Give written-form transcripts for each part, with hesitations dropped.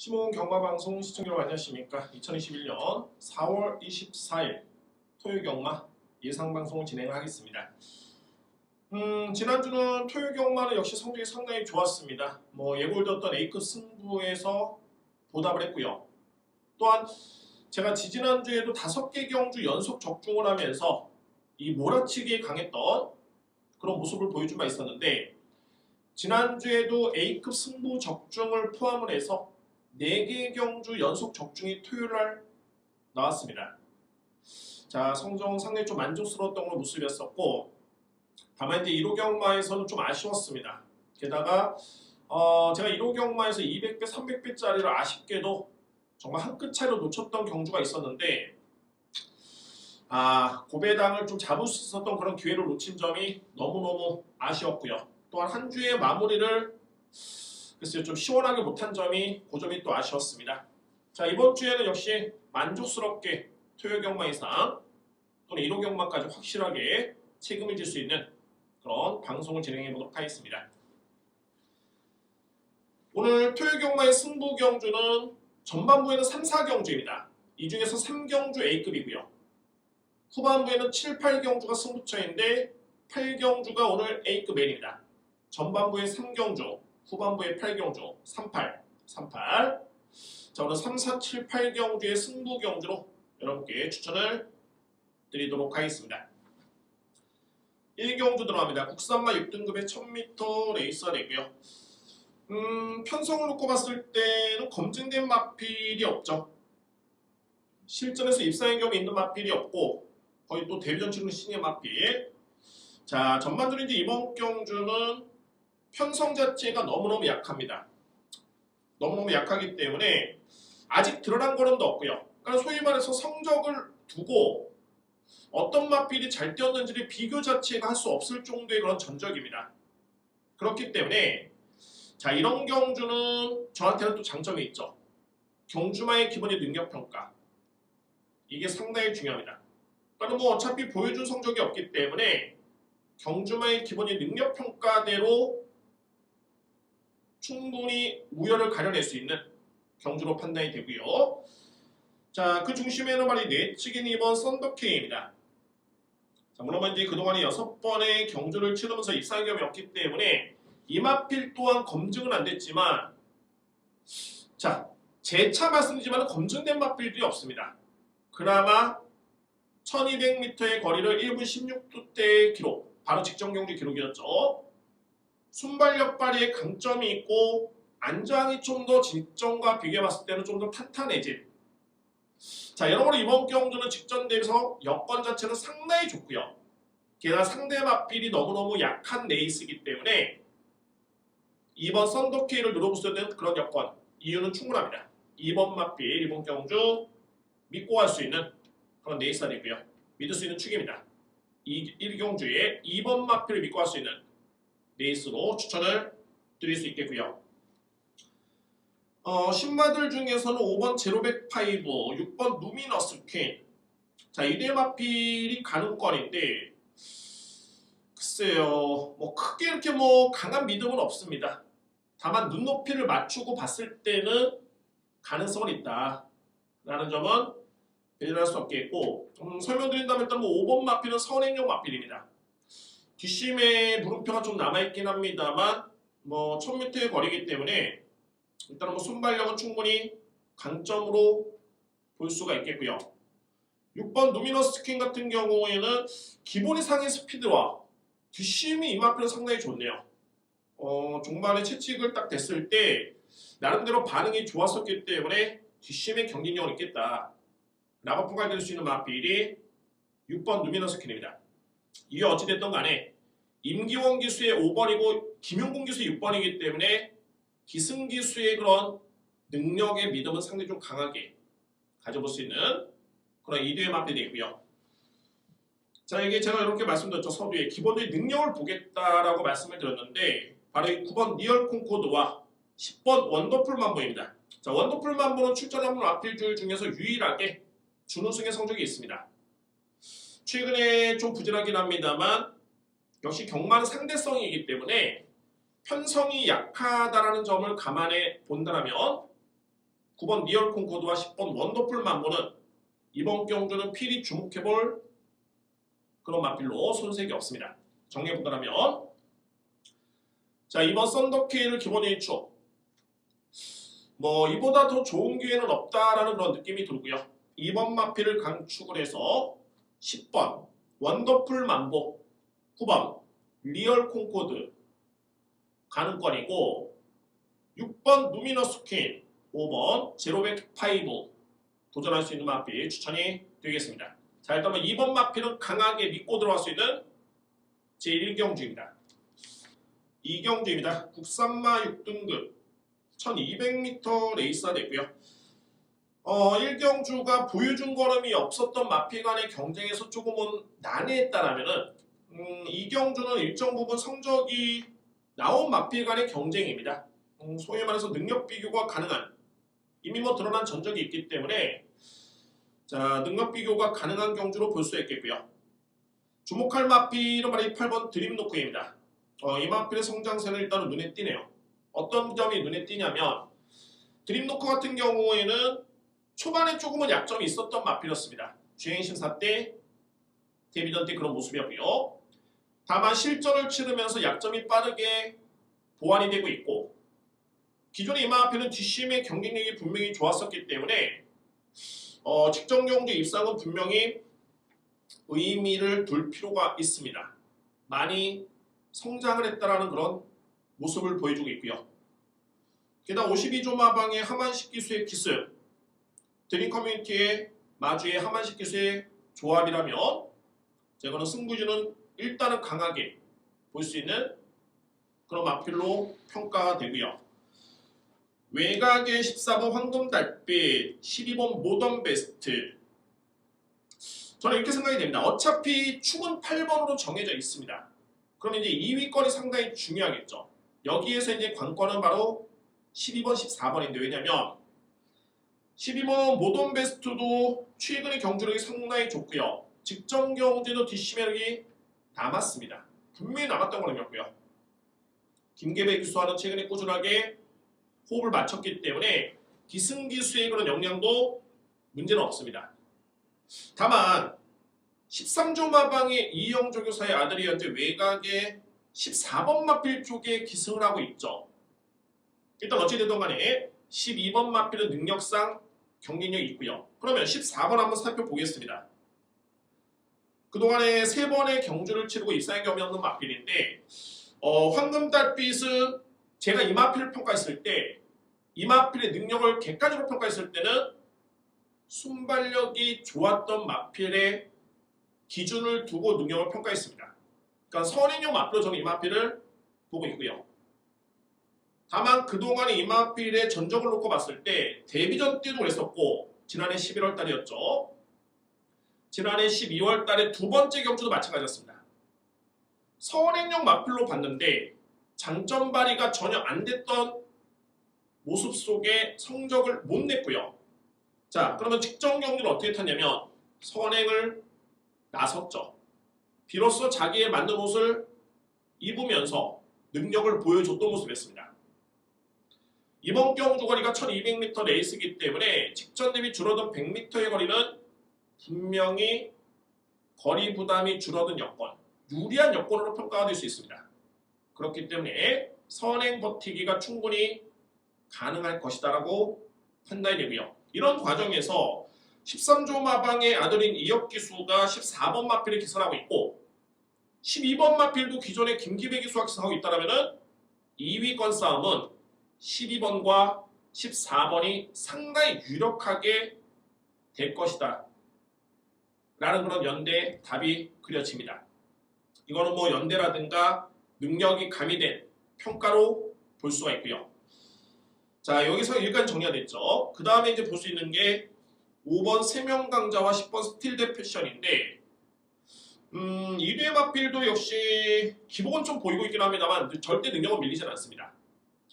시모은 경마방송 시청자 여러분 안녕하십니까. 2021년 4월 24일 토요 경마 예상방송을 진행하겠습니다. 지난주는 토요 경마는 역시 성적이 상당히 좋았습니다. 예고드렸던 A급 승부에서 보답을 했고요. 또한 제가 지지난주에도 5개 경주 연속 적중을 하면서 이 몰아치기에 강했던 그런 모습을 보여준 바 있었는데, 지난주에도 A급 승부 적중을 포함을 해서 4개 경주 연속 적중이 토요일날 나왔습니다. 자, 성적 상당히 좀 만족스러웠던 그런 모습이었었고, 다만 이제 1호 경마에서는 좀 아쉬웠습니다. 게다가 제가 1호 경마에서 200배, 300배짜리를 아쉽게도 정말 한 끗 차이로 놓쳤던 경주가 있었는데, 고배당을 좀 잡을 수 있었던 그런 기회를 놓친 점이 너무너무 아쉬웠고요. 또한 한 주의 마무리를 글쎄요, 좀 시원하게 못한 점이 그 점이 또 아쉬웠습니다. 자, 이번 주에는 역시 만족스럽게 토요 경마 이상 또는 1호 경마까지 확실하게 책임을 질 수 있는 그런 방송을 진행해 보도록 하겠습니다. 오늘 토요 경마의 승부 경주는 전반부에는 3, 4경주입니다. 이 중에서 3경주 A급이고요. 후반부에는 7, 8경주가 승부처인데 8경주가 오늘 A급 N입니다. 전반부에 3경주, 후반부에 8경주, 38. 자, 오늘 3, 4, 7, 8경주의 승부 경주로 여러분께 추천을 드리도록 하겠습니다. 1경주 들어갑니다. 국산마 6등급의 1000m 레이스가 되고요. 편성을 놓고 봤을 때는 검증된 마필이 없죠. 실전에서 입상의 경우 있는 마필이 없고 거의 또 데뷔전 치르는 신의 마필. 자, 전반적으로 이제 이번 경주는 편성 자체가 너무너무 약합니다. 너무너무 약하기 때문에 아직 드러난 걸음도 없고요. 그러니까 소위 말해서 성적을 두고 어떤 마필이 잘 뛰었는지를 비교 자체가 할 수 없을 정도의 그런 전적입니다. 그렇기 때문에 자, 이런 경주는 저한테는 또 장점이 있죠. 경주마의 기본의 능력평가. 이게 상당히 중요합니다. 그러니까 어차피 보여준 성적이 없기 때문에 경주마의 기본의 능력평가대로 충분히 우열을 가려낼 수 있는 경주로 판단이 되고요. 자, 그 중심에는 말이 내치긴 2번 썬더케이입니다. 자, 물론 이제 그동안에 6번의 경주를 치르면서 입상의 경험이 없기 때문에 이 마필 또한 검증은 안 됐지만, 자, 재차 말씀드리지만 검증된 마필들이 없습니다. 그나마 1200m의 거리를 1분 16도대의 기록, 바로 직전 경주 기록이었죠. 순발력 발휘의 강점이 있고 안장이 좀 더 직전과 비교해봤을 때는 좀 더 탄탄해진. 자, 여러모로 이번 경주는 직전 대비해서 여건 자체는 상당히 좋고요. 게다가 상대 마필이 너무너무 약한 레이스이기 때문에 이번 썬더케이를 노려볼 수 있는 그런 여건, 이유는 충분합니다. 2번 마필, 이번 경주 믿고 갈 수 있는 그런 레이스가 되고요. 믿을 수 있는 축입니다. 1경주에 2번 마필을 믿고 갈 수 있는 레이스로 추천을 드릴 수 있겠고요. 신마들 중에서는 5번 제로백5, 6번 루미너스 퀸. 자, 이대 마필이 가능권인데 글쎄요, 크게 이렇게 강한 믿음은 없습니다. 다만 눈높이를 맞추고 봤을 때는 가능성은 있다 라는 점은 배제할 수 없겠고, 설명드린다면 일단 5번 마필은 선행용 마필입니다. 뒷심에 물음표가 좀 남아있긴 합니다만 1000m의 거리이기 때문에 일단 순발력은 충분히 강점으로 볼 수가 있겠고요. 6번 루미너스 퀸 같은 경우에는 기본 이상의 스피드와 뒷심이 이 마필은 상당히 좋네요. 종반에 채찍을 딱 댔을 때 나름대로 반응이 좋았었기 때문에 뒷심의 경쟁력은 있겠다 라고 평가될 수 있는 마필이 6번 루미너스 퀸입니다. 이게 어찌됐든 간에 임기원 기수의 5번이고 김용곤 기수의 6번이기 때문에 기승 기수의 그런 능력의 믿음은 상당히 좀 강하게 가져볼 수 있는 그런 2대의 마필이 되고요. 자, 이게 제가 이렇게 말씀드렸죠. 서두에 기본적인 능력을 보겠다라고 말씀을 드렸는데 바로 이 9번 리얼 콩코드와 10번 원더풀 만보입니다. 자, 원더풀 만보는 출전한 마필들 중에서 유일하게 준우승의 성적이 있습니다. 최근에 좀 부진하긴 합니다만 역시 경마는 상대성이기 때문에 편성이 약하다라는 점을 감안해 본다면 9번 리얼 콩코드와 10번 원더풀 만보는 이번 경주는 필히 주목해볼 그런 마필로 손색이 없습니다. 정리해보자면 자, 이번 썬더케이를 기본 일축 이보다 더 좋은 기회는 없다라는 그런 느낌이 들고요. 2번 마필을 강축을 해서 10번 원더풀 만보, 9번 리얼 콩코드 가능권이고 6번 루미너스 퀸, 5번 제로백 파이브 도전할 수 있는 마필 추천이 되겠습니다. 자, 일단 2번 마필은 강하게 믿고 들어갈 수 있는 제1경주입니다. 2경주입니다. 국산마 6등급 1200m 레이스가 됐고요. 1경주가 보여준 걸음이 없었던 마필 간의 경쟁에서 조금은 난해했다라면은 2경주는 일정 부분 성적이 나온 마필 간의 경쟁입니다. 소위 말해서 능력 비교가 가능한 이미 드러난 전적이 있기 때문에 자, 능력 비교가 가능한 경주로 볼 수 있겠고요. 주목할 마필은 바로 8번 드림노크입니다. 이 마필의 성장세는 일단은 눈에 띄네요. 어떤 점이 눈에 띄냐면 드림노크 같은 경우에는 초반에 조금은 약점이 있었던 마필이었습니다. 주행심사 때 데뷔전 때 그런 모습이었고요. 다만 실전을 치르면서 약점이 빠르게 보완이 되고 있고 기존의 이 마필은 뒷심의 경쟁력이 분명히 좋았었기 때문에 직전 경주 입상은 분명히 의미를 둘 필요가 있습니다. 많이 성장을 했다라는 그런 모습을 보여주고 있고요. 게다가 52조 마방의 하만식 기수의 기습, 드림 커뮤니티의 마주의 하만식 기수의 조합이라면 제가는 승부주는 일단은 강하게 볼 수 있는 그런 마필로 평가가 되고요. 외곽의 14번 황금달빛, 12번 모던베스트. 저는 이렇게 생각이 됩니다. 어차피 축은 8번으로 정해져 있습니다. 그럼 이제 2위권이 상당히 중요하겠죠. 여기에서 이제 관건은 바로 12번, 14번인데 왜냐면 12번 모던베스트도 최근의 경주력이 상당히 좋고요. 직전 경주도 뒷심력이 남았습니다. 분명히 남았던 거였고요. 김계배 기수와는 최근에 꾸준하게 호흡을 맞췄기 때문에 기승기수의 그런 역량도 문제는 없습니다. 다만 13조 마방의 이영조 교사의 아들이 현재 외곽의 14번 마필 쪽에 기승을 하고 있죠. 일단 어찌되든 간에 12번 마필은 능력상 경쟁력이 있고요. 그러면 14번 한번 살펴보겠습니다. 그동안에 3번의 경주를 치르고 입상의 경험이 없는 마필인데 황금달빛은 제가 이 마필을 평가했을 때 이 마필의 능력을 객관적으로 평가했을 때는 순발력이 좋았던 마필의 기준을 두고 능력을 평가했습니다. 그러니까 선행형 마필로 저는 이 마필을 보고 있고요. 다만 그동안의 이 마필의 전적을 놓고 봤을 때 데뷔전 때도 그랬었고 지난해 11월 달이었죠. 지난해 12월 달에 두 번째 경주도 마찬가지였습니다. 선행형 마필로 봤는데 장점 발휘가 전혀 안 됐던 모습 속에 성적을 못 냈고요. 자, 그러면 직전 경기를 어떻게 탔냐면 선행을 나섰죠. 비로소 자기에 맞는 옷을 입으면서 능력을 보여줬던 모습이었습니다. 이번 경주 거리가 1200m 레이스이기 때문에 직전 대비 줄어든 100m의 거리는 분명히 거리 부담이 줄어든 여건, 유리한 여건으로 평가가 될 수 있습니다. 그렇기 때문에 선행 버티기가 충분히 가능할 것이다라고 판단이 되고요. 이런 과정에서 13조 마방의 아들인 이혁 기수가 14번 마필을 기선하고 있고 12번 마필도 기존의 김기배 기수가 기선하고 있다면 2위권 싸움은 12번과 14번이 상당히 유력하게 될 것이다 라는 그런 연대 답이 그려집니다. 이거는 연대라든가 능력이 가미된 평가로 볼 수가 있고요. 자, 여기서 일단 정리가 됐죠. 그 다음에 이제 볼 수 있는 게 5번 세명강자와 10번 스틸대 패션인데 1위의 마필도 역시 기복은 좀 보이고 있긴 합니다만 절대 능력은 밀리진 않습니다.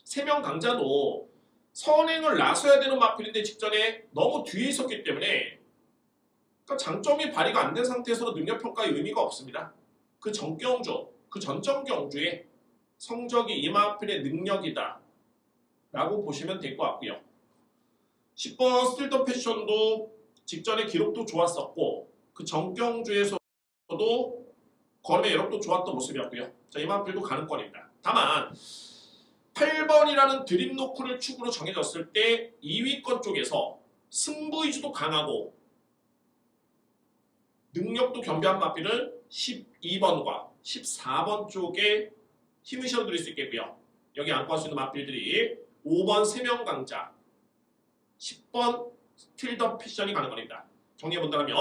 세명강자도 선행을 나서야 되는 마필인데 직전에 너무 뒤에 있었기 때문에 그러니까 장점이 발휘가 안 된 상태에서는 능력평가의 의미가 없습니다. 그 전경주, 그 전전 경주의 성적이 이 마필의 능력이다 라고 보시면 될 것 같고요. 10번 스틸 더 패션도 직전에 기록도 좋았었고 그 전경주에서도 걸음의 여력도 좋았던 모습이었고요. 자, 이 마필도 가능권입니다. 다만 8번이라는 드림 노크를 축으로 정해졌을 때 2위권 쪽에서 승부 위주도 강하고 능력도 겸비한 마필은 12번과 14번 쪽에 힘을 실어드릴 수 있겠고요. 여기 안고 할 수 있는 마필들이 5번 세명 강자, 10번 스틸 더 패션이 가능합니다. 정리해본다면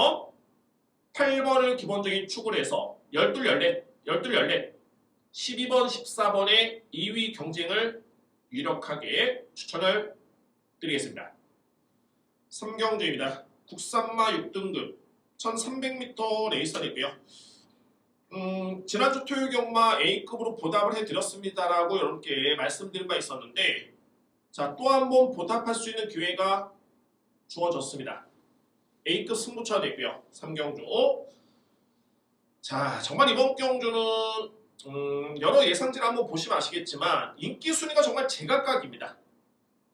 8번을 기본적인 축으로 해서 12, 12, 14번의 2위 경쟁을 유력하게 추천을 드리겠습니다. 3경주입니다. 국산마 6등급 1300m 레이서이고요. 지난주 토요 경마 A급으로 보답을 해드렸습니다라고 이렇게 말씀드린 바 있었는데 자, 또 한 번 보답할 수 있는 기회가 주어졌습니다. A급 승부처가 됐고요. 3경주. 자, 정말 이번 경주는 여러 예상지를 한번 보시면 아시겠지만 인기 순위가 정말 제각각입니다.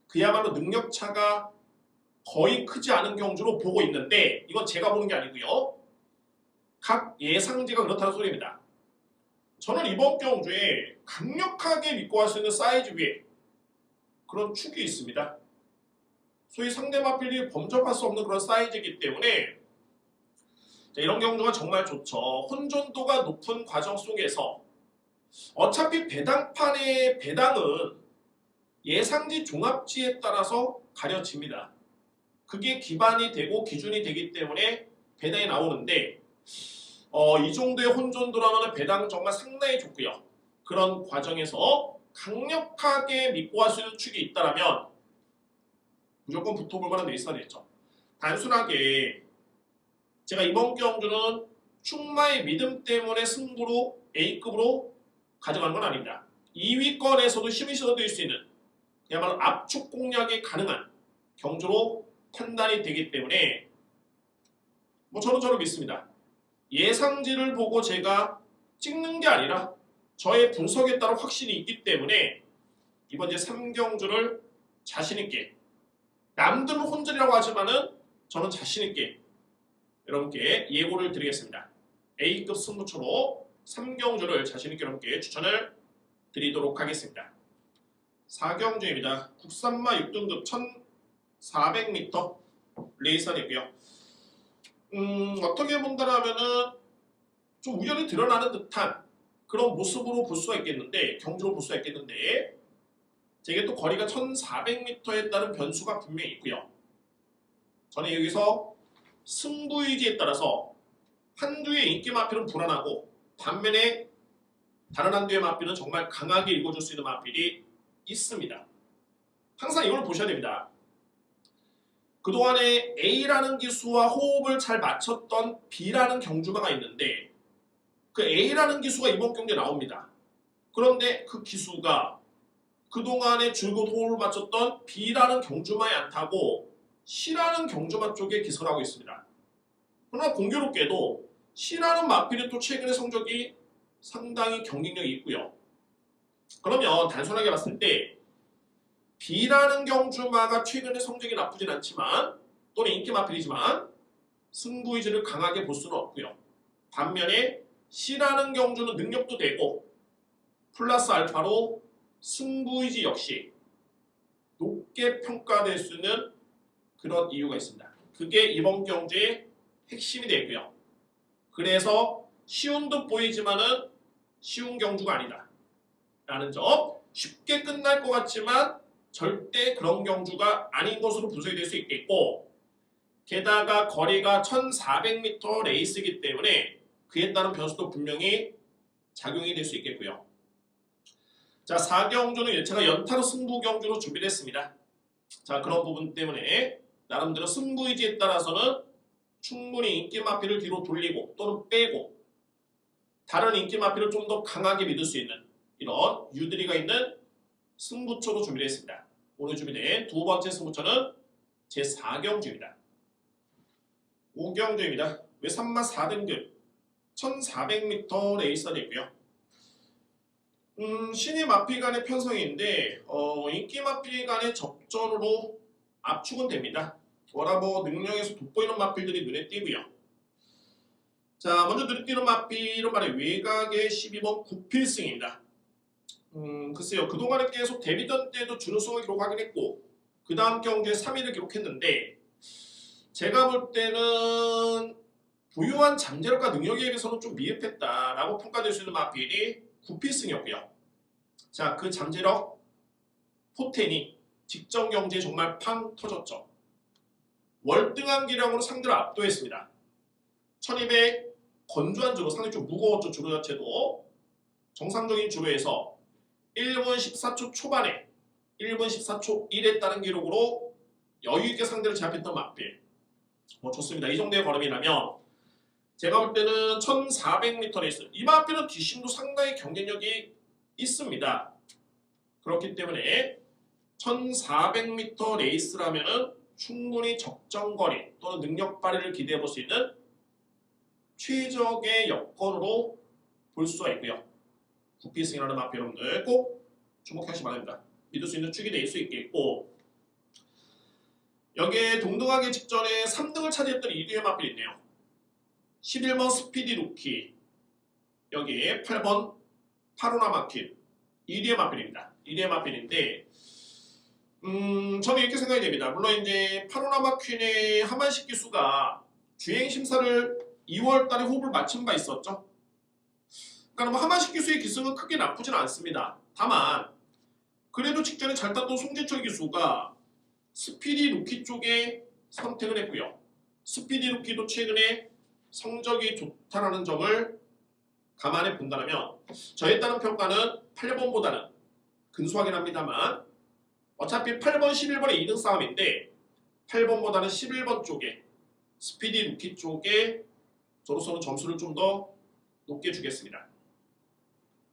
그야말로 능력차가 거의 크지 않은 경주로 보고 있는데 이건 제가 보는 게 아니고요. 각 예상지가 그렇다는 소리입니다. 저는 이번 경주에 강력하게 믿고 갈 수 있는 사이즈 위에 그런 축이 있습니다. 소위 상대 마필이 범접할 수 없는 그런 사이즈이기 때문에 자, 이런 경주가 정말 좋죠. 혼존도가 높은 과정 속에서 어차피 배당판의 배당은 예상지 종합지에 따라서 가려집니다. 그게 기반이 되고 기준이 되기 때문에 배당이 나오는데 이 정도의 혼존도라면 배당은 정말 상당히 좋고요. 그런 과정에서 강력하게 믿고 갈 수 있는 축이 있다면 무조건 붙어볼 만한 레이스가 됐죠. 단순하게 제가 이번 경주는 충마의 믿음 때문에 승부로 A급으로 가져가는 건 아닙니다. 2위권에서도 힘이 실어드릴 수 있는 그야말로 압축 공략이 가능한 경주로 판단이 되기 때문에 저는 믿습니다. 예상지를 보고 제가 찍는 게 아니라 저의 분석에 따라 확신이 있기 때문에 이번 제 3경주를 자신있게 남들은 혼전이라고 하지만은 저는 자신있게 여러분께 예고를 드리겠습니다. A급 승부처로 3경주를 자신있게 여러분께 추천을 드리도록 하겠습니다. 4경주입니다. 국산마 6등급 1400m 레이선이고요. 어떻게 본다면은 좀 우연히 드러나는 듯한 그런 모습으로 볼 수가 있겠는데 경주로 볼 수가 있겠는데 제게 또 거리가 1400m에 따른 변수가 분명히 있고요. 저는 여기서 승부 의지에 따라서 한두의 인기 마필은 불안하고 반면에 다른 한두의 마필은 정말 강하게 읽어줄 수 있는 마필이 있습니다. 항상 이걸 보셔야 됩니다. 그동안에 A라는 기수와 호흡을 잘 맞췄던 B라는 경주마가 있는데 그 A라는 기수가 이번 경기에 나옵니다. 그런데 그 기수가 그동안에 줄곧 호흡을 맞췄던 B라는 경주마에 안 타고 C라는 경주마 쪽에 기선을 하고 있습니다. 그러나 공교롭게도 C라는 마필이 또 최근의 성적이 상당히 경쟁력이 있고요. 그러면 단순하게 봤을 때 B라는 경주마가 최근의 성적이 나쁘진 않지만 또는 인기 마필이지만 승부 의지를 강하게 볼 수는 없고요. 반면에 C라는 경주는 능력도 되고 플러스 알파로 승부 의지 역시 높게 평가될 수 있는 그런 이유가 있습니다. 그게 이번 경주의 핵심이 되고요. 그래서 쉬운 듯 보이지만은 쉬운 경주가 아니다 라는 점, 쉽게 끝날 것 같지만 절대 그런 경주가 아닌 것으로 분석이 될 수 있겠고 게다가 거리가 1400m 레이스이기 때문에 그에 따른 변수도 분명히 작용이 될 수 있겠고요. 자, 4경주는 제가 연타로 승부 경주로 준비를 했습니다. 자, 그런 부분 때문에 나름대로 승부 의지에 따라서는 충분히 인기 마필을 뒤로 돌리고 또는 빼고 다른 인기 마필을 좀 더 강하게 믿을 수 있는 이런 유드리가 있는 승부처로 준비를 했습니다. 오늘 준비된 두 번째 승부처는 제4경주입니다. 5경주입니다. 외산마 4등급 1400m 레이서가 있고요. 신이 마필 간의 편성인데 인기 마필 간의 접전으로 압축은 됩니다. 워낙 뭐 능력에서 돋보이는 마필들이 눈에 띄고요. 자, 먼저 눈에 띄는 마필은 말해 외곽의 12번 구필승입니다. 글쎄요. 그동안에 계속 데뷔전 때도 준우승을 기록하긴 했고 그 다음 경기에 3위를 기록했는데 제가 볼 때는 부유한 잠재력과 능력에 비해서는 좀 미흡했다라고 평가될 수 있는 마필이 구필승이었고요. 자, 그 잠재력 포텐이 직전 경기에 정말 팡 터졌죠. 월등한 기량으로 상대를 압도했습니다. 1200 건조한 주로 상당히 좀 무거웠죠. 주로 자체도 정상적인 주로에서 1분 14초 초반에 1분 14초 1에 따른 기록으로 여유있게 상대를 제압했던 마필. 뭐 좋습니다. 이 정도의 걸음이라면 제가 볼 때는 1400m 레이스 이 마필은 뒷심도 상당히 경쟁력이 있습니다. 그렇기 때문에 1400m 레이스라면은 충분히 적정거리 또는 능력 발휘를 기대해 볼 수 있는 최적의 여건으로 볼 수가 있고요. 구피승이라는 마필 여러분들 꼭 주목하시기 바랍니다. 믿을 수 있는 축이 될 수 있겠고 여기에 동등하게 직전에 3등을 차지했던 이두의 마필이 있네요. 11번 스피디 루키 여기에 8번 파로나 마필 이두의 마필입니다. 이두의 마필인데 저는 이렇게 생각이 됩니다. 물론 이제 파노라마 퀸의 하만식 기수가 주행 심사를 2월달에 호흡을 마친 바 있었죠. 그러니까 뭐 하만식 기수의 기승은 크게 나쁘진 않습니다. 다만 그래도 직전에 잘 탔던 송재철 기수가 스피디 루키 쪽에 선택을 했고요. 스피디 루키도 최근에 성적이 좋다라는 점을 감안해 본다면 저에 따른 평가는 8번보다는 근소하긴 합니다만 어차피 8번, 11번의 2등 싸움인데 8번보다는 11번 쪽에 스피디 루키 쪽에 저로서는 점수를 좀 더 높게 주겠습니다.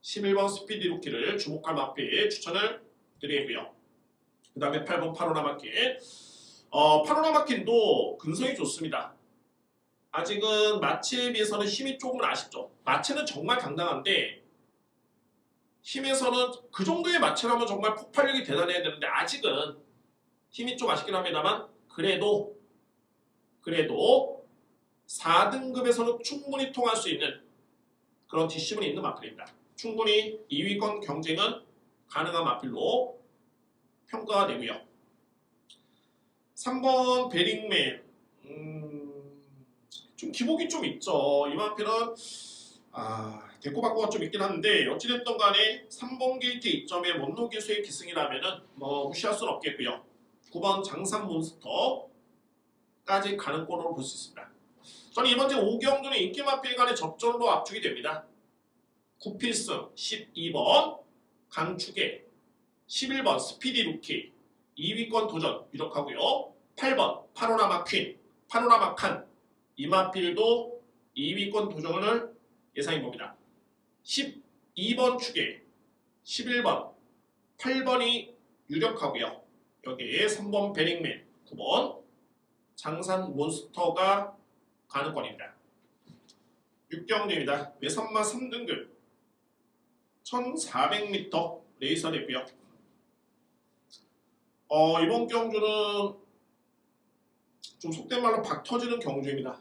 11번 스피디 루키를 주목할 마필 추천을 드리고요. 그 다음에 8번 파노라 마킨 파노라 마킨도 근성이 좋습니다. 아직은 마체에 비해서는 힘이 조금은 아쉽죠. 마체는 정말 당당한데 힘에서는 그 정도의 마체라면 정말 폭발력이 대단해야 되는데 아직은 힘이 좀 아쉽긴 합니다만 그래도 4등급에서는 충분히 통할 수 있는 그런 뒷심은 있는 마필입니다. 충분히 2위권 경쟁은 가능한 마필로 평가가 되고요. 3번 베링맨 좀 기복이 좀 있죠. 이 마필은 대꾸받고가 좀 있긴 한데 어찌됐든 간에 3번 게이트 2점의 원로 기수의 기승이라면은 뭐 무시할 수는 없겠고요. 9번 장산 몬스터까지 가는 꼴로 볼 수 있습니다. 저는 이번 주 5경주는 인기 마필 간의 접전으로 압축이 됩니다. 구필승 12번 강추계 11번 스피디 루키 2위권 도전 유력하고요. 8번 파노라마 퀸 파노라마 칸 이 마필도 2위권 도전을 예상해봅니다. 12번 축에 11번, 8번이 유력하고요. 여기에 3번 베링맨, 9번 장산 몬스터가 가능권입니다. 6경주입니다. 외선마 3등급 1400m 레이서 됐고요. 이번 경주는 좀 속된 말로 박 터지는 경주입니다.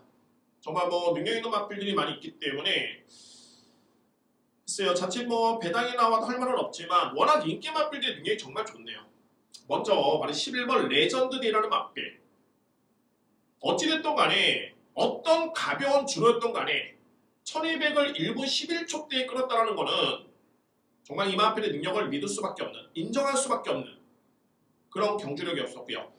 정말 뭐 능력 있는 마필들이 많이 있기 때문에 글쎄요. 자칫 뭐 배당이 나와도 할 말은 없지만 워낙 인기 마필들의 능력이 정말 좋네요. 먼저 바로 11번 레전드 데이라는 마필. 어찌됐든 간에 어떤 가벼운 주로였던 간에 1200을 1분 11초대에 끌었다는 거는 정말 이 마필의 능력을 믿을 수밖에 없는 인정할 수밖에 없는 그런 경주력이었었고요.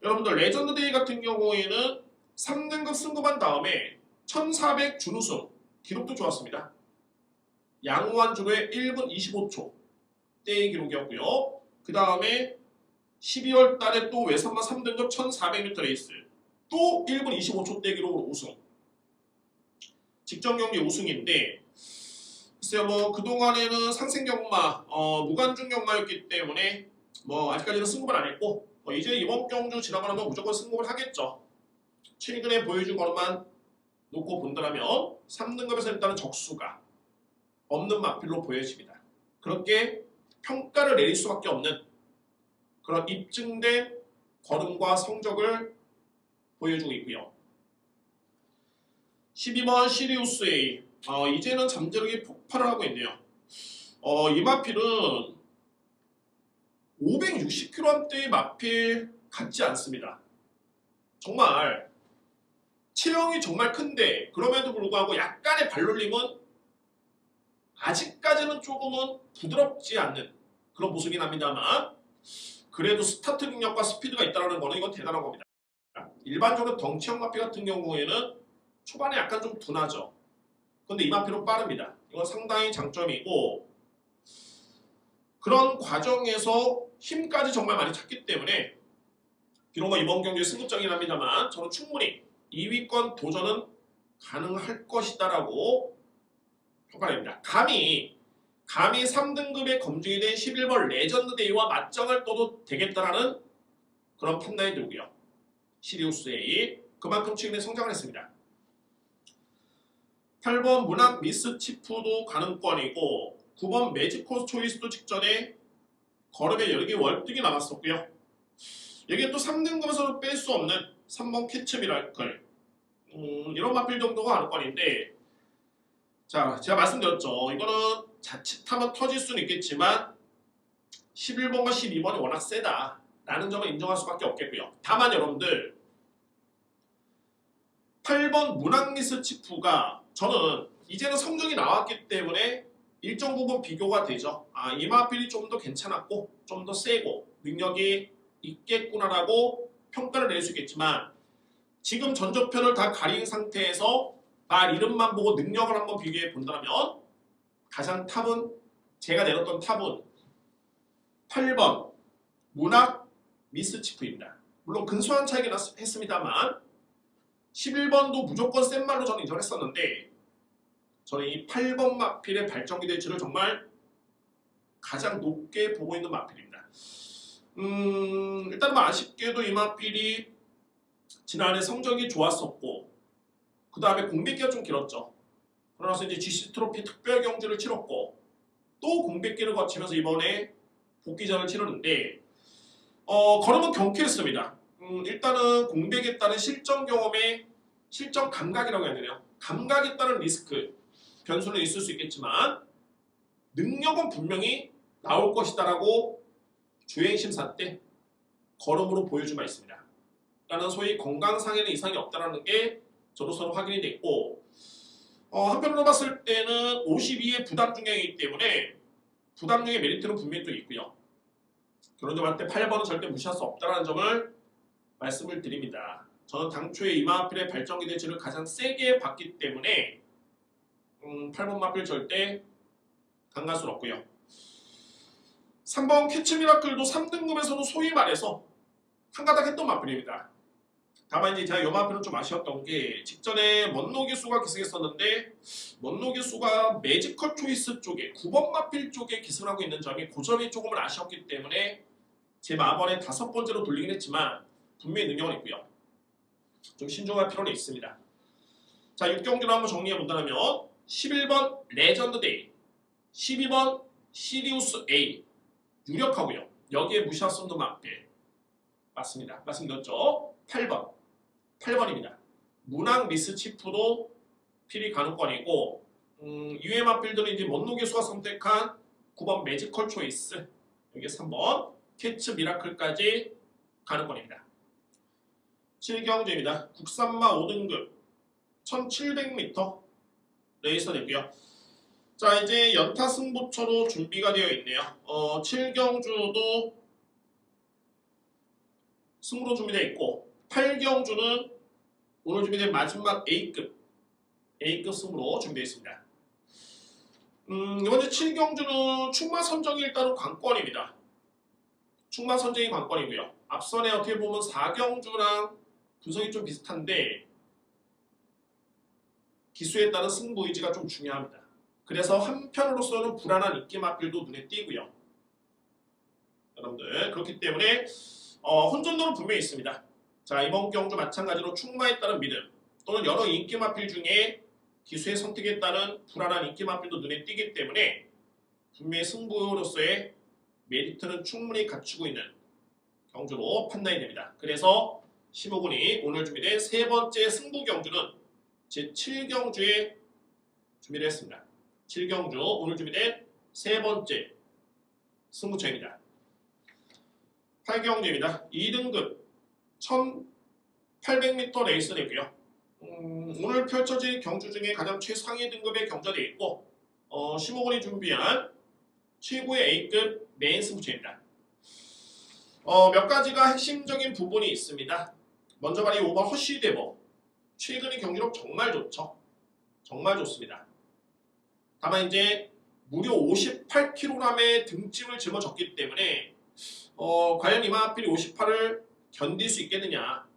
여러분들 레전드 데이 같은 경우에는 3등급 승급한 다음에 1400 준우승 기록도 좋았습니다. 양호한 주로의 1분 25초 때의 기록이었고요. 그 다음에 12월 달에 또 외선마 3등급 1400m 레이스 또 1분 25초 때 기록으로 우승. 직전 경기 우승인데 글쎄요 뭐 그동안에는 상생경마 무관중경마였기 때문에 뭐 아직까지는 승급을 안 했고 이제 이번 경주 지나고 나면 무조건 승급을 하겠죠. 최근에 보여준 것만 놓고 본다면 3등급에서 일단은 적수가 없는 마필로 보여집니다. 그렇게 평가를 내릴 수밖에 없는 그런 입증된 걸음과 성적을 보여주고 있고요. 12번 시리우스 A. 이제는 잠재력이 폭발을 하고 있네요. 이 마필은 560kg대의 마필 같지 않습니다. 정말 체형이 정말 큰데 그럼에도 불구하고 약간의 발놀림은 아직까지는 조금은 부드럽지 않는 그런 모습이 납니다만 그래도 스타트 능력과 스피드가 있다는 거는 이건 대단한 겁니다. 일반적으로 덩치형 마필 같은 경우에는 초반에 약간 좀 둔하죠. 근데 이 마필은 빠릅니다. 이건 상당히 장점이고 그런 과정에서 힘까지 정말 많이 찼기 때문에 비록 이번 경기에 승부적이긴 합니다만 저는 충분히 2위권 도전은 가능할 것이다라고 평가합니다. 감히 3등급에 검증이 된 11번 레전드 데이와 맞짱을 떠도 되겠다라는 그런 판단이 들고요. 시리우스 A 그만큼 최근에 성장을 했습니다. 8번 문학 미스 치프도 가능권이고 9번 매지코 초이스도 직전에 걸음에 여러 개 월등히 남았었고요. 여기에 또 3등급에서도 뺄 수 없는 3번 캐츠 미라클 이런 마필 정도가 가능권인데 자 제가 말씀드렸죠. 이거는 자칫하면 터질 수는 있겠지만 11번과 12번이 워낙 세다 라는 점을 인정할 수밖에 없겠고요. 다만 여러분들 8번 문학 미스 치프가 저는 이제는 성적이 나왔기 때문에 일정 부분 비교가 되죠. 이 마필이 좀 더 괜찮았고 좀 더 세고 능력이 있겠구나라고 평가를 낼 수 있겠지만 지금 전조편을 다 가린 상태에서 말 이름만 보고 능력을 한번 비교해 본다면 가장 탑은 제가 내렸던 탑은 8번 문학 미스 치프입니다. 물론 근소한 차이긴 했습니다만 11번도 무조건 센 말로 저는 인정을 했었는데 저는 이 8번 마필의 발전 기대치를 정말 가장 높게 보고 있는 마필입니다. 일단 아쉽게도 이 마필이 지난해 성적이 좋았었고 그 다음에 공백기가 좀 길었죠. 그러나서 이제 GC 트로피 특별 경주를 치렀고 또 공백기를 거치면서 이번에 복귀전을 치르는데 걸음은 경쾌했습니다. 일단은 공백에 따른 실전 경험에 실전 감각이라고 해야 되나요? 감각에 따른 리스크 변수는 있을 수 있겠지만 능력은 분명히 나올 것이다라고 주행심사 때 걸음으로 보여준 바 있습니다. 라는 소위 건강상에는 이상이 없다는 게 저로서는 확인이 됐고 한편으로 봤을 때는 52의 부담 중량이기 때문에 부담력의 메리트는 분명히 또 있고요. 그런 점할 때 8번은 절대 무시할 수 없다는 점을 말씀을 드립니다. 저는 당초에 이 마필의 발전 기대치를 가장 세게 봤기 때문에 8번 마필 절대 강갈 수는 없고요. 3번 캐치 미라클도 3등급에서는 소위 말해서 한가닥 했던 마필입니다. 다만 이제 제가 이 마필은 좀 아쉬웠던 게 직전에 먼노 기수가 기승했었는데 먼노 기수가 매지컬 초이스 쪽에 9번 마필 쪽에 기승하고 있는 점이 그 점이 조금은 아쉬웠기 때문에 제 마번에 5번째로 돌리긴 했지만 분명히 능력은 있고요. 좀 신중할 필요는 있습니다. 자 6경기를 한번 정리해 본다면 11번 레전드 데이 12번 시리우스 A 유력하고요. 여기에 무시할 수 없는 마필 맞습니다. 말씀드렸죠. 8번입니다. 문학 미스 치프도 필이 가능권이고 이외의 마필들은 이제 먼노 기수가 선택한 9번 매지컬 초이스 여기 3번 캐츠 미라클까지 가능권입니다. 7경주입니다. 국산마 5등급 1700m 레이서 되고요. 자 이제 연타 승부처로 준비가 되어 있네요. 7경주도 승부로 준비되어 있고 8경주는 오늘 준비된 마지막 A급 승부로 준비되어 있습니다. 이번에 7경주는 충마 선정이 일단은 관건입니다. 충마 선정이 관건이고요. 앞선에 어떻게 보면 4경주랑 분석이 좀 비슷한데 기수에 따른 승부 의지가 좀 중요합니다. 그래서 한편으로서는 불안한 인기 마필도 눈에 띄고요. 여러분들 그렇기 때문에 혼전도는 분명히 있습니다. 자 이번 경주 마찬가지로 충마에 따른 믿음 또는 여러 인기 마필 중에 기수의 선택에 따른 불안한 인기 마필도 눈에 띄기 때문에 분명히 승부로서의 메리트는 충분히 갖추고 있는 경주로 판단이 됩니다. 그래서 심호군이 오늘 준비된 세 번째 승부 경주는 제 7경주에 준비를 했습니다. 7경주 오늘 준비된 세 번째 승부처입니다. 8경주입니다. 2등급 1800m 레이스 되고요. 오늘 펼쳐질 경주 중에 가장 최상위 등급의 경주가 되어 있고 심호군이 준비한 최고의 A급 메인 승부처입니다. 몇 가지가 핵심적인 부분이 있습니다. 먼저 말이 5번 허쉬데버. 최근의 경기력 정말 좋죠. 정말 좋습니다. 다만 이제 무려 58kg의 등짐을 짊어졌기 때문에 과연 이마필이 58을 견딜 수 있겠느냐,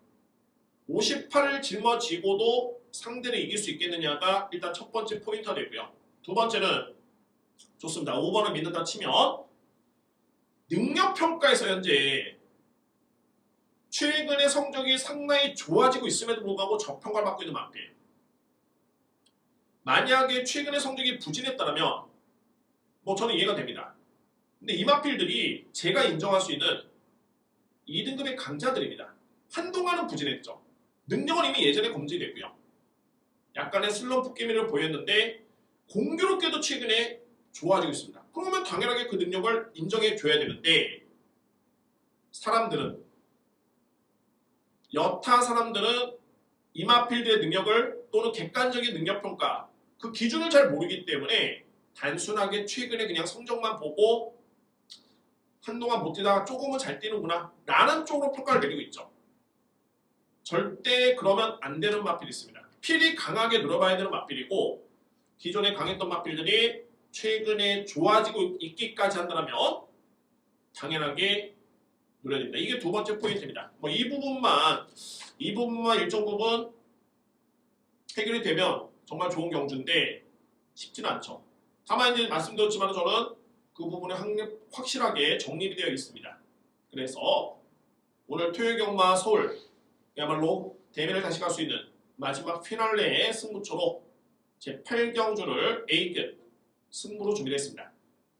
58을 짊어지고도 상대를 이길 수 있겠느냐가 일단 첫 번째 포인트가 되고요. 두 번째는 좋습니다. 5번을 믿는다 치면 능력평가에서 현재 최근의 성적이 상당히 좋아지고 있음에도 불구하고 저평가를 받고 있는 마필. 만약에 최근의 성적이 부진했다면 저는 이해가 됩니다. 근데 이 마필들이 제가 인정할 수 있는 2등급의 강자들입니다. 한동안은 부진했죠. 능력은 이미 예전에 검증됐고요. 약간의 슬럼프 기미를 보였는데 공교롭게도 최근에 좋아지고 있습니다. 그러면 당연하게 그 능력을 인정해 줘야 되는데 여타 사람들은 이마필드의 능력을 또는 객관적인 능력평가 그 기준을 잘 모르기 때문에 단순하게 최근에 그냥 성적만 보고 한동안 못 뛰다가 조금은 잘 뛰는구나 라는 쪽으로 평가를 내리고 있죠. 절대 그러면 안 되는 마필이 있습니다. 필이 강하게 늘어봐야 되는 마필이고 기존에 강했던 마필들이 최근에 좋아지고 있기까지 한다면 당연하게 노려야 됩니다. 이게 두 번째 포인트입니다. 이 부분만 일정 부분 해결이 되면 정말 좋은 경주인데 쉽지는 않죠. 다만 이제 말씀드렸지만 저는 그 부분에 확실하게 정립이 되어 있습니다. 그래서 오늘 토요일 경마 서울야말로 대회를 다시 갈 수 있는 마지막 피날레의 승부처로 제 8경주를 A급 승부로 준비를 했습니다.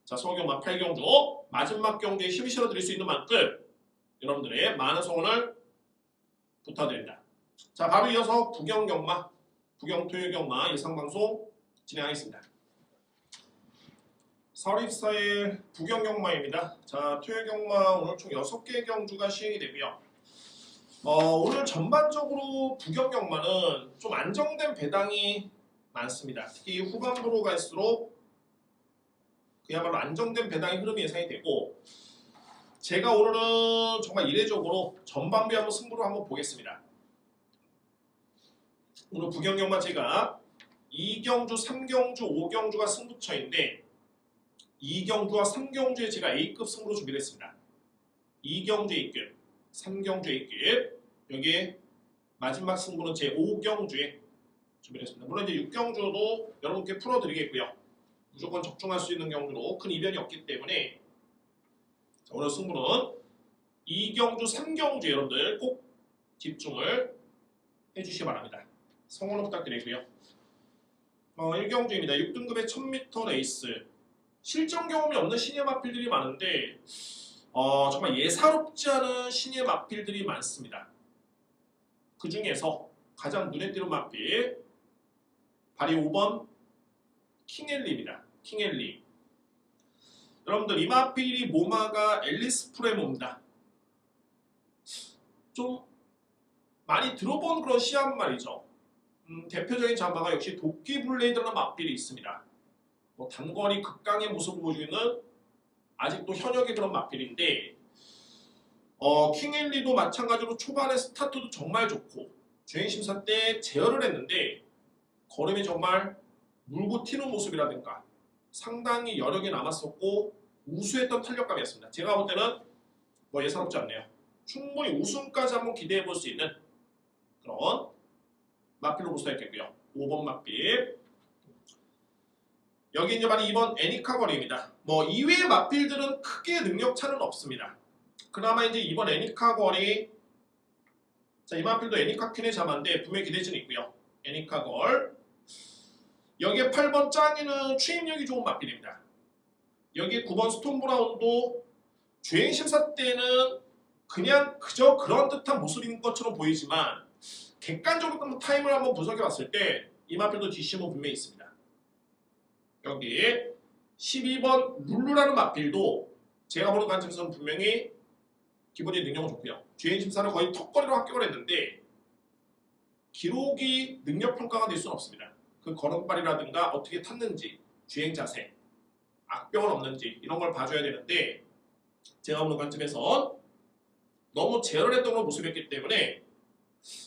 자, 서울경마 8경주 마지막 경주에 힘을 실어드릴 수 있는 만큼 여러분들의 많은 성원을 부탁드립니다. 자, 바로 이어서 부경경마, 부경토요경마 예상방송 진행하겠습니다. 4월 24일 부경경마입니다. 자, 토요경마 오늘 총 6개 경주가 시행이 되고요. 오늘 전반적으로 부경경마는 좀 안정된 배당이 많습니다. 특히 후반부로 갈수록 그야말로 안정된 배당의 흐름이 예상이 되고 제가 오늘은 정말 이례적으로 전반부에 한번 승부를 한번 보겠습니다. 오늘 부경경마 제가 2경주, 3경주, 5경주가 승부처인데 2경주와 3경주에 제가 A급 승부로 준비를 했습니다. 2경주 A급, 3경주 A급, 여기에 마지막 승부는 제 5경주에 준비를 했습니다. 물론 이제 6경주도 여러분께 풀어드리겠고요. 무조건 적중할 수 있는 경주로 큰 이변이 없기 때문에 오늘 승부는 2경주, 3경주 여러분들 꼭 집중을 해주시기 바랍니다. 성원을 부탁드리고요. 1경주입니다. 6등급의 1000m 레이스. 실전 경험이 없는 신예 마필들이 많은데 정말 예사롭지 않은 신예 마필들이 많습니다. 그 중에서 가장 눈에 띄는 마필 발이 5번 킹엘리입니다. 킹엘리. 여러분들 이 마필이 모마가 앨리스 프레모입니다. 좀 많이 들어본 그런 시합 말이죠. 대표적인 자마가 역시 도끼 블레이드라는 마필이 있습니다. 단거리 극강의 모습을 보여주는 아직도 현역의 그런 마필인데 킹엘리도 마찬가지로 초반에 스타트도 정말 좋고 주행심사 때 제어를 했는데 걸음이 정말 물고 튀는 모습이라든가 상당히 여력이 남았었고 우수했던 탄력감이었습니다. 제가 볼 때는 예사롭지 않네요. 충분히 우승까지 한번 기대해 볼 수 있는 그런 마필로 볼 수가 있겠고요. 5번 마필. 여기 이제 바로 2번 애니카 거리입니다. 이외의 마필들은 크게 능력 차는 없습니다. 그나마 이제 2번 애니카 거리, 자, 이 마필도 애니카 퀸의 자마인데 분명히 기대치는 있고요. 애니카 걸. 여기에 8번 짱이는 추임력이 좋은 마필입니다. 여기에 9번 스톤 브라운도 주행 심사 때는 그냥 그저 그런 듯한 모습인 것처럼 보이지만 객관적으로 타임을 한번 분석해 봤을 때 이 마필도 뒷심은 분명히 있습니다. 여기 12번 룰루라는 마필도 제가 보는 관점에서는 분명히 기본적인 능력은 좋고요. 주행 심사를 거의 턱걸이로 합격을 했는데 기록이 능력 평가가 될 수는 없습니다. 그 걸음발이라든가 어떻게 탔는지, 주행 자세, 악병은 없는지 이런 걸 봐줘야 되는데 제가 보는 관점에선 너무 제어했던 걸 모습이었기 때문에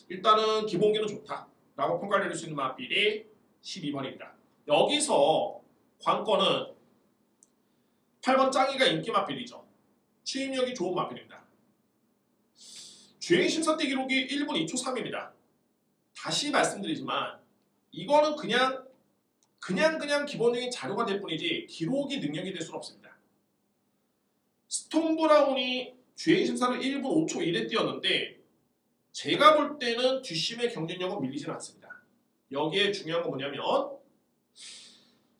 일단은 기본기는 좋다라고 평가를 내릴 수 있는 마필이 12번입니다. 여기서 관건은 8번 짱이가 인기 마필이죠. 추임력이 좋은 마필입니다. 주행 심사 때 기록이 1분 2초 3입니다. 다시 말씀드리지만 이거는 그냥 기본적인 자료가 될 뿐이지 기록이 능력이 될 수는 없습니다. 스톰 브라운이 주행 심사를 1분 5초 1에 뛰었는데 제가 볼 때는 뒷심의 경쟁력은 밀리지는 않습니다. 여기에 중요한 건 뭐냐면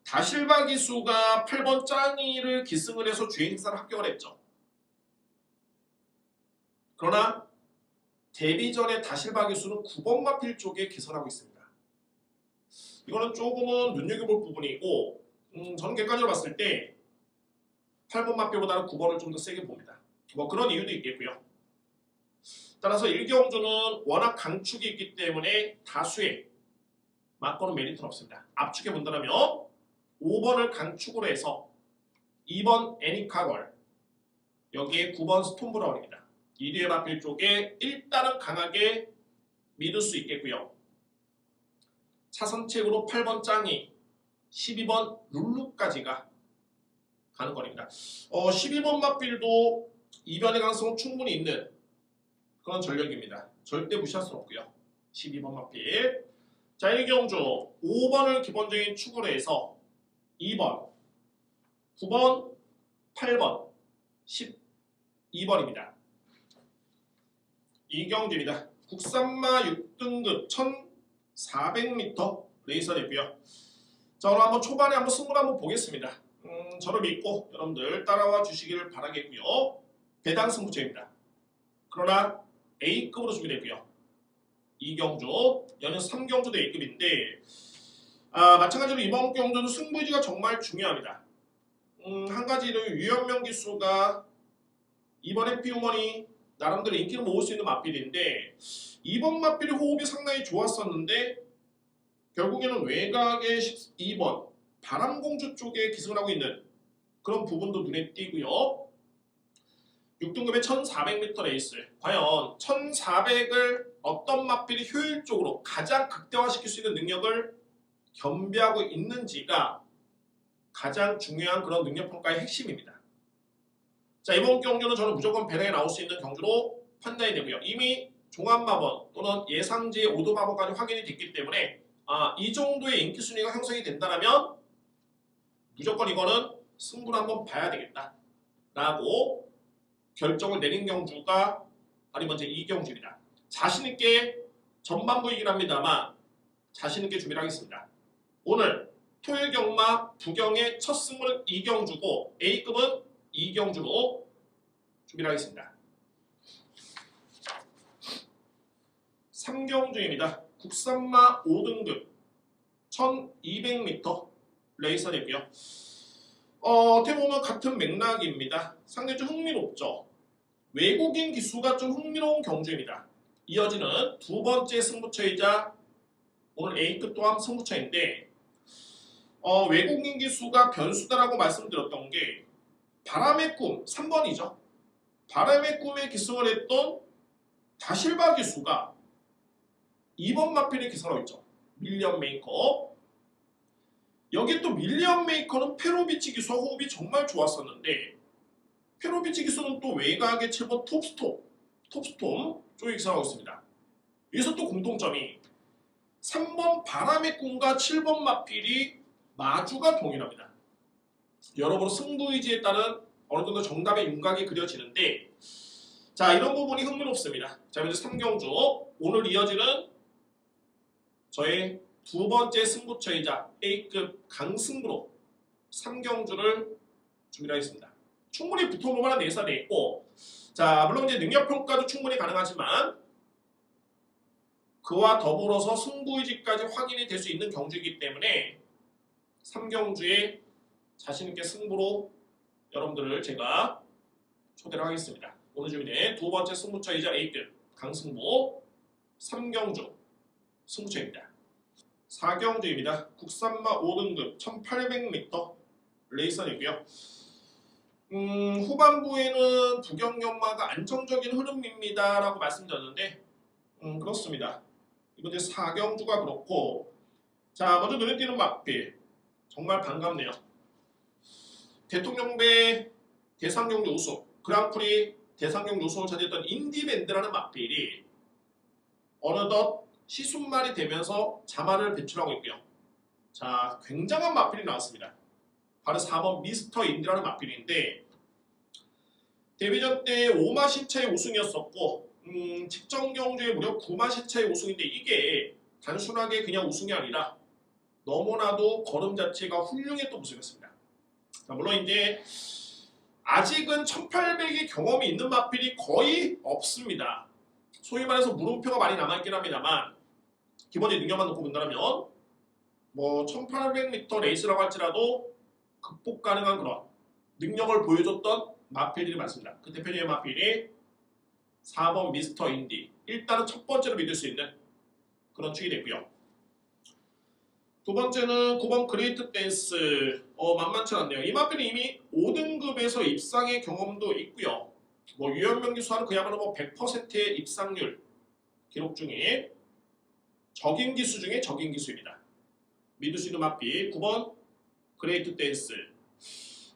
다실바 기수가 8번 짱이를 기승을 해서 주행 심사를 합격을 했죠. 그러나 데뷔 전에 다실바 기수는 9번 마필 쪽에 개선하고 있습니다. 이거는 조금은 눈여겨볼 부분이고 저는 객관적으로 봤을 때 8번 마필보다는 9번을 좀 더 세게 봅니다. 뭐 그런 이유도 있겠고요. 따라서 일경주는 워낙 강축이 있기 때문에 다수의 맞고는 메리트는 없습니다. 압축해 본다면 5번을 강축으로 해서 2번 애니카걸 여기에 9번 스톰브라운입니다. 이 뒤에 마필 쪽에 일단은 강하게 믿을 수 있겠고요. 차선책으로 8번 짱이 12번 룰루까지가 가는 거리입니다. 12번 마필도 이변의 가능성은 충분히 있는 그런 전력입니다. 절대 무시할 수 없고요. 12번 마필. 자, 일경주 5번을 기본적인 축으로 해서 2번, 9번, 8번, 12번입니다. 이경주입니다. 국산마 6등급 1400m 레이서 되고요. 자, 오늘 한번 초반에 한번 승부를 한번 보겠습니다. 저를 믿고 여러분들 따라와 주시기를 바라겠고요. 배당 승부처입니다. 그러나 A급으로 준비되고요. 이경주, 연연 3경주도 A급인데 마찬가지로 이번 경주도 승부지가 정말 중요합니다. 한 가지는 유현명 기수가 이번 해피우먼이 나름대로 인기를 모을 수 있는 마필인데 이번 마필의 호흡이 상당히 좋았었는데 결국에는 외곽의 12번 바람공주 쪽에 기승을 하고 있는 그런 부분도 눈에 띄고요. 6등급의 1400m 레이스 과연 1400을 어떤 마필이 효율적으로 가장 극대화시킬 수 있는 능력을 겸비하고 있는지가 가장 중요한 그런 능력평가의 핵심입니다. 자, 이번 경주는 저는 무조건 배당에 나올 수 있는 경주로 판단이 되고요. 이미 종합마법 또는 예상지의 오도마법까지 확인이 됐기 때문에 이 정도의 인기 순위가 형성이 된다면 무조건 이거는 승부를 한번 봐야 되겠다 라고 결정을 내린 경주가 바로 먼저 이 경주입니다. 자신있게 전반부 얘기를 합니다만 자신있게 준비를 하겠습니다. 오늘 토요일 경마 부경의 첫 승부는 이경주고 A급은 이경주로 준비를 하겠습니다. 3경주입니다. 국산마 5등급 1200m 레이서 되고요. 어떻게 보면 같은 맥락입니다. 상당히 좀 흥미롭죠. 외국인 기수가 좀 흥미로운 경주입니다. 이어지는 두 번째 승부처이자 오늘 A급 또한 승부처인데 외국인 기수가 변수다라고 말씀드렸던 게 바람의 꿈 3번이죠. 바람의 꿈에 기승을 했던 다실바 기수가 2번 마필에 기승하고 있죠. 밀리언 메이커. 여기 또 밀리언 메이커는 페로비치 기수와 호흡이 정말 좋았었는데 페로비치 기수는 또 외곽의 7번 톱스톰 쪽에 기승하고 있습니다. 여기서 또 공통점이 3번 바람의 꿈과 7번 마필이 마주가 동일합니다. 여러모로 승부 의지에 따른 어느 정도 정답의 윤곽이 그려지는데 자, 이런 부분이 흥미롭습니다. 자, 이제 3경주 오늘 이어지는 저의 두 번째 승부처이자 A급 강승부로 3경주를 준비하겠습니다. 충분히 붙어볼 만한 내사돼 있고 자, 물론 이제 능력평가도 충분히 가능하지만 그와 더불어서 승부의지까지 확인이 될 수 있는 경주이기 때문에 3경주에 자신있게 승부로 여러분들을 제가 초대를 하겠습니다. 오늘 준비된 두 번째 승부처이자 A급 강승부 3경주 승부처입니다. 4경주입니다. 국산마 5등급 1800m 레이선이고요. 후반부에는 부경연마가 안정적인 흐름입니다 라고 말씀드렸는데 그렇습니다. 이번 이제 4경주가 그렇고, 자 먼저 눈에 띄는 맛필 정말 반갑네요. 대통령배 대상경주 우승, 그랑프리 대상경주 우승을 차지했던 인디밴드라는 맛필이 어느덧 시순말이 되면서 자마를 배출하고 있고요. 자, 굉장한 맛필이 나왔습니다. 바로 4번 미스터 인디라는 맛필인데 데뷔전 때 5마신 차의 우승이었었고 직전 경주에 무려 9마신 차의 우승인데 이게 단순하게 그냥 우승이 아니라 너무나도 걸음 자체가 훌륭했던 모습이었습니다. 자, 물론 이제 아직은 1800의 경험이 있는 맛필이 거의 없습니다. 소위 말해서 물음표가 많이 남아있긴 합니다만 기본적인 능력만 놓고 본다면 뭐 1800m 레이스라고 할지라도 극복 가능한 그런 능력을 보여줬던 맛필들이 많습니다. 그 대표적인 맛필이 4번 미스터 인디, 일단은 첫 번째로 믿을 수 있는 그런 축이 됐고요. 두 번째는 9번 그레이트 댄스, 만만치 않네요. 이 맛필은 이미 5등급에서 입상의 경험도 있고요. 뭐 유연명 기수와는 그야말로 뭐 100%의 입상률 기록 중에 적인 기수 중에 적인 기수입니다. 믿을 수 있는 맛필 9번 그레이트 댄스.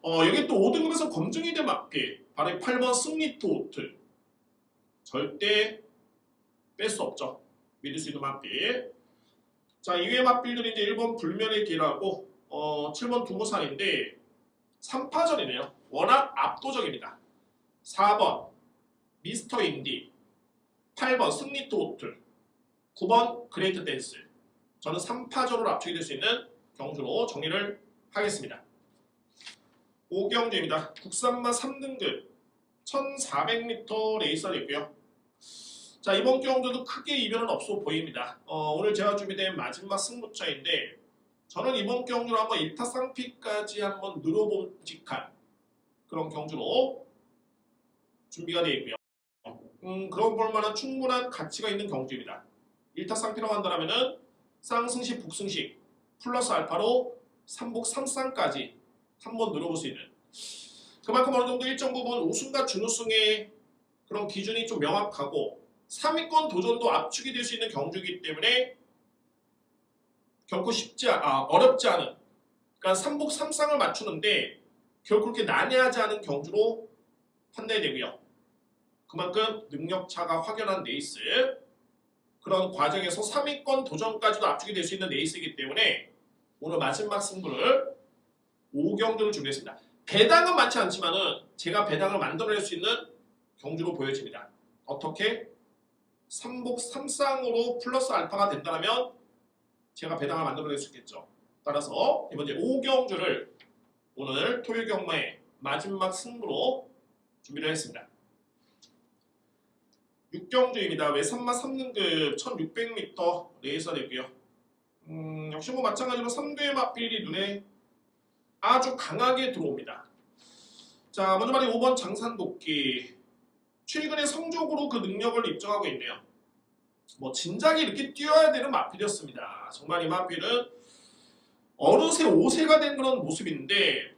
여기 또 5등급에서 검증이 된 맛필 바로 8번 승리트 오트. 절대 뺄 수 없죠. 믿을 수 있는 맛필. 자, 이외의 맛필들이 이제 1번 불면의 길하고 7번 두무산인데 3파전이네요. 워낙 압도적입니다. 4번 미스터 인디, 8번 승리트 오트, 9번 그레이트 댄스. 저는 3파전으로 압축이 될 수 있는 경주로 정리를 하겠습니다. 5경주입니다. 국산마 3등급 1400m 레이서이고요. 자, 이번 경주도 크게 이변은 없어 보입니다. 오늘 제가 준비된 마지막 승부처인데 저는 이번 경주로 한번 1타 쌍피까지 한번 늘어봄직한 그런 경주로 준비가 되어 있고요. 그런 볼만한 충분한 가치가 있는 경주입니다. 1타 쌍피라고 한다면은 쌍승식, 북승식 플러스 알파로 3복 3쌍까지 한번 늘어볼 수 있는, 그만큼 어느 정도 일정 부분 우승과 준우승의 그런 기준이 좀 명확하고 3위권 도전도 압축이 될 수 있는 경주이기 때문에 결코 어렵지 않은, 그러니까 3복 3쌍을 맞추는데 결코 그렇게 난해하지 않은 경주로 판단이 되고요. 그만큼 능력차가 확연한 레이스, 그런 과정에서 3위권 도전까지도 압축이 될 수 있는 레이스이기 때문에 오늘 마지막 승부를 5경주를 준비했습니다. 배당은 많지 않지만은 제가 배당을 만들어낼 수 있는 경주로 보여집니다. 어떻게? 3복 3쌍으로 플러스 알파가 된다면 제가 배당을 만들어낼 수 있겠죠. 따라서 이번 5경주를 오늘 토요일 경마의 마지막 승부로 준비를 했습니다. 6경주입니다. 외산마 3등급 1600m 레이서이고요. 역시 뭐 마찬가지로 3대 맛필이 눈에 아주 강하게 들어옵니다. 자, 먼저 말이 5번 장산도끼. 최근에 성적으로 그 능력을 입증하고 있네요. 뭐 진작에 이렇게 뛰어야 되는 맛필이었습니다. 정말 이 맛필은 어느새 5세가 된 그런 모습인데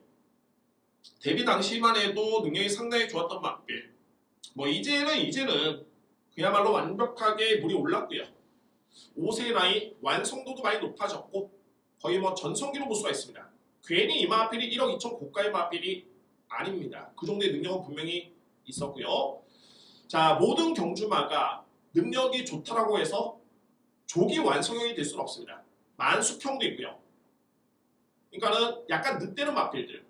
데뷔 당시만 해도 능력이 상당히 좋았던 맛필. 뭐 이제는 그야말로 완벽하게 물이 올랐고요. 5세 나이 완성도도 많이 높아졌고 거의 뭐 전성기로 볼 수가 있습니다. 괜히 이 마필이 1억 2천 고가의 마필이 아닙니다. 그 정도의 능력은 분명히 있었고요. 자, 모든 경주마가 능력이 좋다라고 해서 조기 완성형이 될 수는 없습니다. 만숙형도 있고요. 그러니까는 약간 늦대는 마필들,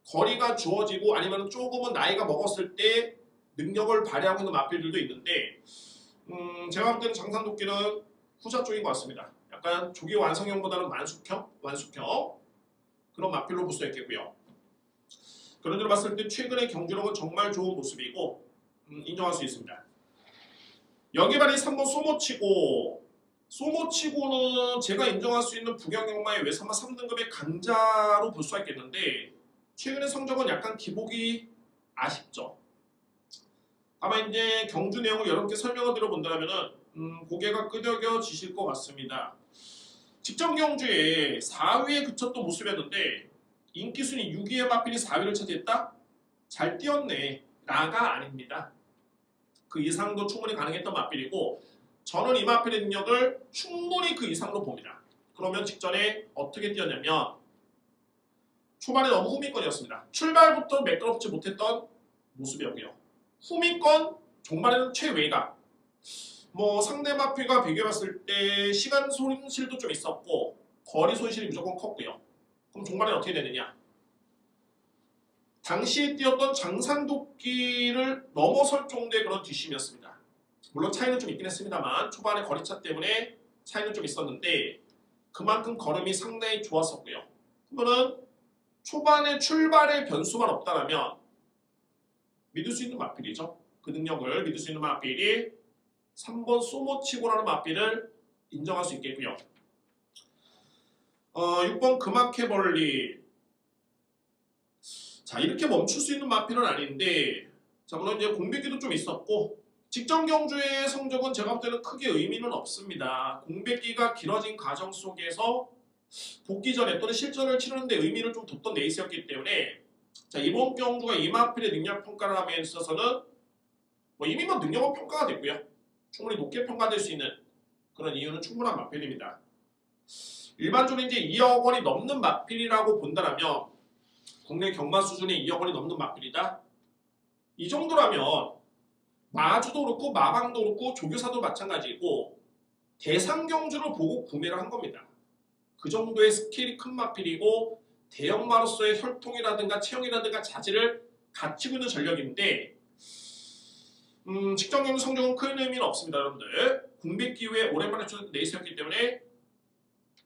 거리가 주어지고 아니면 조금은 나이가 먹었을 때 능력을 발휘하고 있는 마필들도 있는데 제가 볼 때는 장산도끼는 후자 쪽인 것 같습니다. 약간 조기 완성형보다는 완숙형 그런 마필로 볼 수 있겠고요. 그런 점으로 봤을 때 최근의 경주력은 정말 좋은 모습이고 인정할 수 있습니다. 여기만이 3번 소모치고는 제가 인정할 수 있는 부경영마의 외삼마 3등급의 강자로 볼 수가 있겠는데 최근의 성적은 약간 기복이 아쉽죠. 아마 이제 경주 내용을 여러분께 설명을 드려본다면 고개가 끄덕여지실 것 같습니다. 직전 경주에 4위에 그쳤던 모습이었는데 인기순위 6위의 마필이 4위를 차지했다? 잘 뛰었네. 나가 아닙니다. 그 이상도 충분히 가능했던 마필이고 저는 이 마필의 능력을 충분히 그 이상으로 봅니다. 그러면 직전에 어떻게 뛰었냐면 초반에 너무 후미권이었습니다. 출발부터 매끄럽지 못했던 모습이었고요. 후미권 종말에는 최외곽. 상대 마필과 비교해봤을 때 시간 손실도 좀 있었고 거리 손실이 무조건 컸고요. 그럼 종말에는 어떻게 되느냐? 당시에 뛰었던 장산도끼를 넘어설 정도의 그런 뒷심이었습니다. 물론 차이는 좀 있긴 했습니다만 초반에 거리차 때문에 차이는 좀 있었는데 그만큼 걸음이 상당히 좋았었고요. 그러면 초반에 출발의 변수만 없다면 믿을 수 있는 마필이죠. 그 능력을 믿을 수 있는 마필이 3번 소모치고라는 마필을 인정할 수 있겠고요. 6번 금화캐벌리. 자, 이렇게 멈출 수 있는 마필은 아닌데 자, 물론 이제 공백기도 좀 있었고 직전 경주의 성적은 제가 볼 때는 크게 의미는 없습니다. 공백기가 길어진 과정 속에서 복귀 전에 또는 실전을 치르는데 의미를 좀 뒀던 레이스였기 때문에 자, 이번 경주가 이 마필의 능력 평가를 함에 있어서는 이미 능력은 평가가 됐고요. 충분히 높게 평가될 수 있는 그런 이유는 충분한 마필입니다. 일반적으로 이제 2억 원이 넘는 마필이라고 본다면 국내 경마 수준의 2억 원이 넘는 마필이다. 이 정도라면 마주도 그렇고 마방도 그렇고 조교사도 마찬가지고 대상 경주를 보고 구매를 한 겁니다. 그 정도의 스케일이 큰 마필이고 대형마로서의 혈통이라든가 체형이라든가 자질을 갖추고 있는 전력인데 직전 경주 성적은 큰 의미는 없습니다. 여러분들 공백 기후에 오랜만에 출연했던 레이스였기 때문에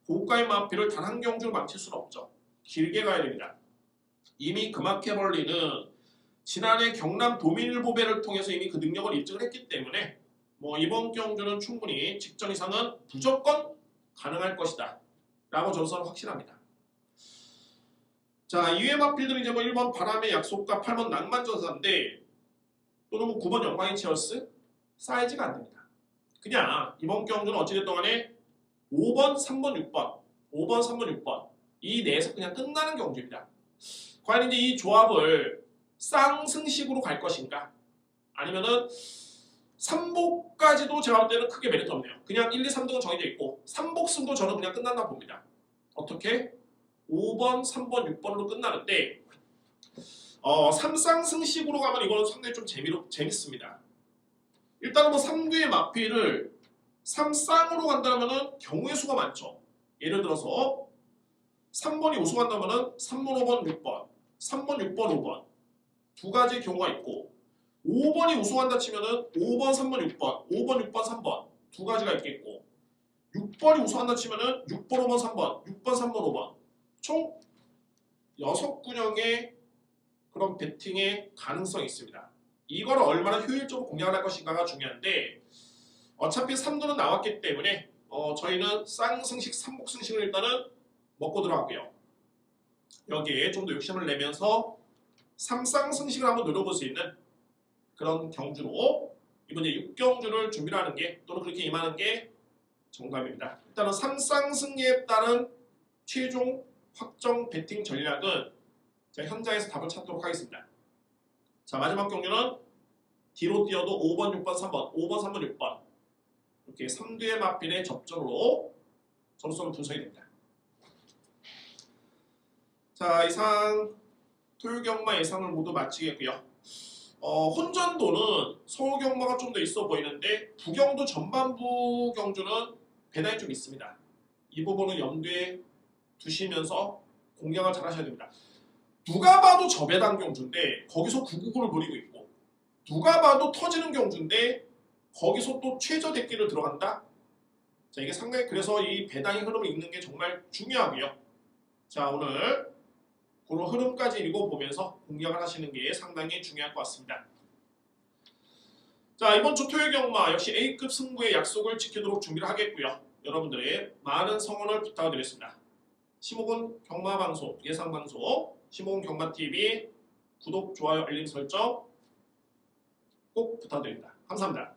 고가의 마필을 단 한 경주로 망칠 수는 없죠. 길게 가야 됩니다. 이미 금화캐벌리는 지난해 경남 도민일보배를 통해서 이미 그 능력을 입증을 했기 때문에 이번 경주는 충분히 직전 이상은 무조건 가능할 것이다 라고 저는 확신합니다. 자, 이외의 마필들은 이제 1번 바람의 약속과 8번 낭만전사인데 또는 9번 영광의 치얼스 사이즈가 안 됩니다. 그냥 이번 경주는 어찌됐든 간에 5번, 3번, 6번 5번, 3번, 6번 이 내에서 그냥 끝나는 경주입니다. 과연 이제 이 조합을 쌍승식으로 갈 것인가? 아니면은 3복까지도 제가 볼 때는 크게 메리트 없네요. 그냥 1, 2, 3등은 정해져 있고 3복승도 저는 그냥 끝난다 봅니다. 어떻게? 5번, 3번, 6번으로 끝나는데 3쌍승식으로 가면 이거는 상당히 좀 재밌습니다. 일단은 3두의 마필을 3쌍으로 간다면 경우의 수가 많죠. 예를 들어서 3번이 우승한다면 3번, 5번, 6번 3번, 6번, 5번 두 가지의 경우가 있고 5번이 우승한다 치면은 5번, 3번, 6번 5번, 6번, 3번 두 가지가 있겠고 6번이 우승한다 치면은 6번, 5번, 3번 6번, 3번, 5번 총 6군형의 그런 배팅의 가능성이 있습니다. 이걸 얼마나 효율적으로 공략을 할 것인가가 중요한데 어차피 3도는 나왔기 때문에 저희는 쌍승식, 3복승식을 일단은 먹고 들어갈게요. 여기에 좀 더 욕심을 내면서 3쌍승식을 한번 노려볼 수 있는 그런 경주로 이번 이제 6경주를 준비를 하는 게 또는 그렇게 임하는 게 정답입니다. 일단은 3쌍승리에 따른 최종 확정 배팅 전략은 제가 현장에서 답을 찾도록 하겠습니다. 자, 마지막 경주는 뒤로 뛰어도 5번, 6번, 3번 5번, 3번, 6번 이렇게 3두의 마필의 접전으로 점수는 분석이 됩니다. 자, 이상 토요경마 예상을 모두 마치겠고요. 혼전도는 서울경마가 좀 더 있어 보이는데 부경도 전반부 경주는 배당이 좀 있습니다. 이 부분은 염두에 두시면서 공략을 잘 하셔야 됩니다. 누가 봐도 저배당 경주인데 거기서 999를 노리고 있고 누가 봐도 터지는 경주인데 거기서 또 최저대끼를 들어간다? 자, 이게 상당히 그래서 이 배당의 흐름을 읽는 게 정말 중요하고요. 자, 오늘 그런 흐름까지 읽어보면서 공략을 하시는 게 상당히 중요할 것 같습니다. 자, 이번 주 토요일 경마 역시 A급 승부의 약속을 지키도록 준비를 하겠고요. 여러분들의 많은 성원을 부탁드리겠습니다. 시목은 경마방송, 예상방송, 시목은 경마TV 구독, 좋아요, 알림 설정 꼭 부탁드립니다. 감사합니다.